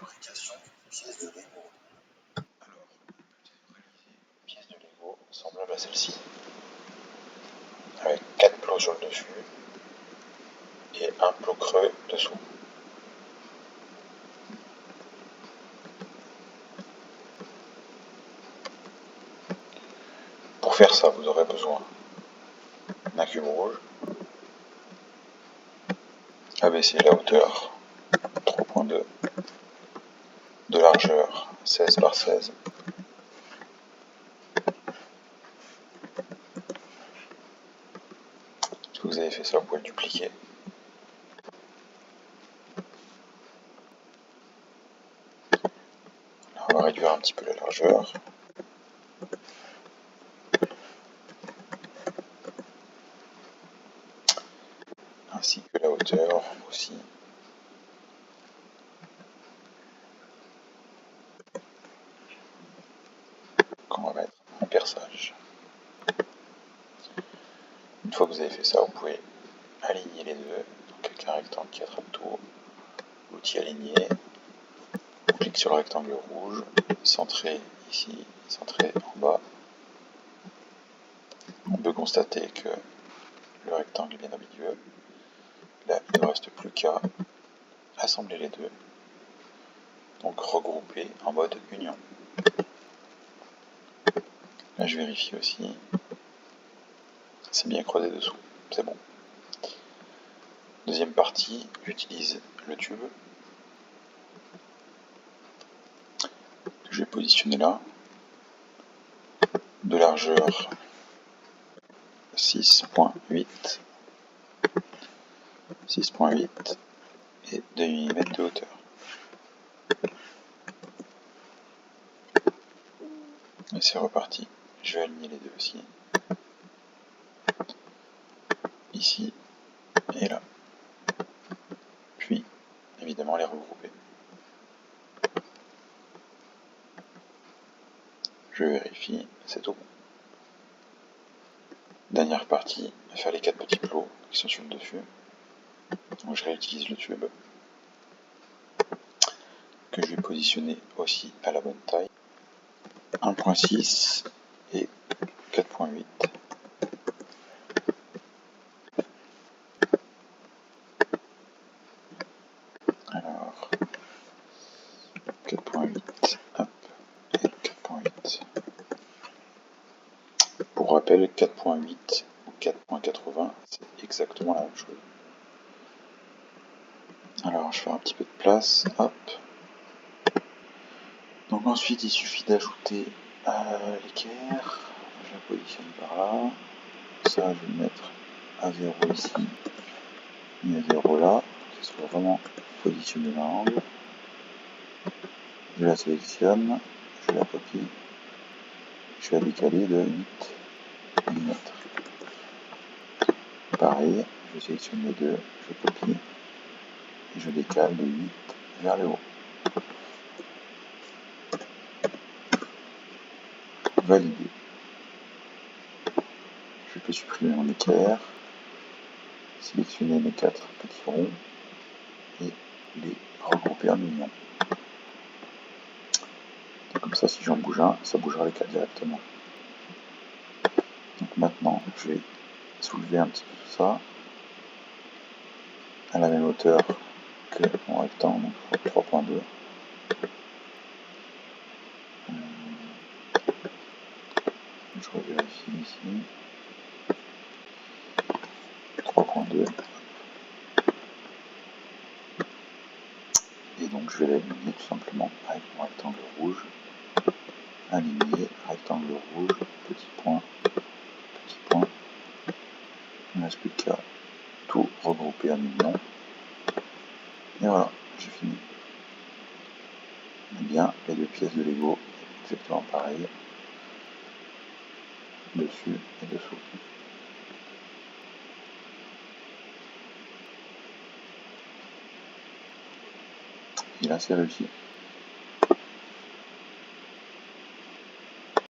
fabrication d'une pièce de Lego. Alors, une pièce de Lego semblable à celle-ci, avec 4 plots sur le dessus et un plot creux dessous. Pour faire ça, vous aurez besoin d'un cube rouge, abaisser la hauteur 3.2, de largeur 16 par 16, si vous avez fait ça, vous pouvez le dupliquer. Là, on va réduire un petit peu la largeur. Ainsi que la hauteur aussi. Qu'on va mettre en perçage. Une fois que vous avez fait ça, vous pouvez aligner les deux. Donc avec un rectangle qui attrape tout, l'outil aligné, on clique sur le rectangle rouge, centré ici, centré en bas. On peut constater que le rectangle est bien au milieu. Là, il ne reste plus qu'à assembler les deux. Donc regrouper en mode union. Là, je vérifie aussi. C'est bien creusé dessous. C'est bon. Deuxième partie, j'utilise le tube que je vais positionner là, de largeur 6.8 et 2 mm de hauteur. Et c'est reparti. Je vais aligner les deux aussi. Ici et là. Puis, évidemment, les regrouper. Je vérifie, c'est tout bon. Dernière partie, faire les 4 petits plots qui sont sur le dessus. Donc je réutilise le tube que je vais positionner aussi à la bonne taille. 1.6 et 4.8. Alors, 4.8, hop, et 4.8. Pour rappel, 4.8 ou 4.80, c'est exactement la même chose. Alors, je fais un petit peu de place, hop. Donc ensuite, il suffit d'ajouter l'équerre. Je la positionne par là. Ça, je vais le mettre à 0 ici et à 0 là, pour qu'il soit vraiment positionné dans l'angle. Je la sélectionne, je la copie, je vais la décaler de 8 mm. Pareil, je sélectionne les deux, je copie et je décale de 8 vers le haut. Validé. Je peux supprimer mon équerre, sélectionner mes 4 petits ronds et les regrouper en union. Comme ça, si j'en bouge un, ça bougera les 4 directement. Donc maintenant, je vais soulever un petit peu tout ça à la même hauteur que mon rectangle, donc 3.2. Je revérifie ici. 3.2. Et donc je vais l'aligner tout simplement avec mon rectangle rouge. Aligner, rectangle rouge, petit point, petit point. Il ne reste plus qu'à tout regrouper en union. Et voilà, j'ai fini. Eh bien, les deux pièces de Lego, exactement pareil, dessus et dessous. Et là, c'est réussi.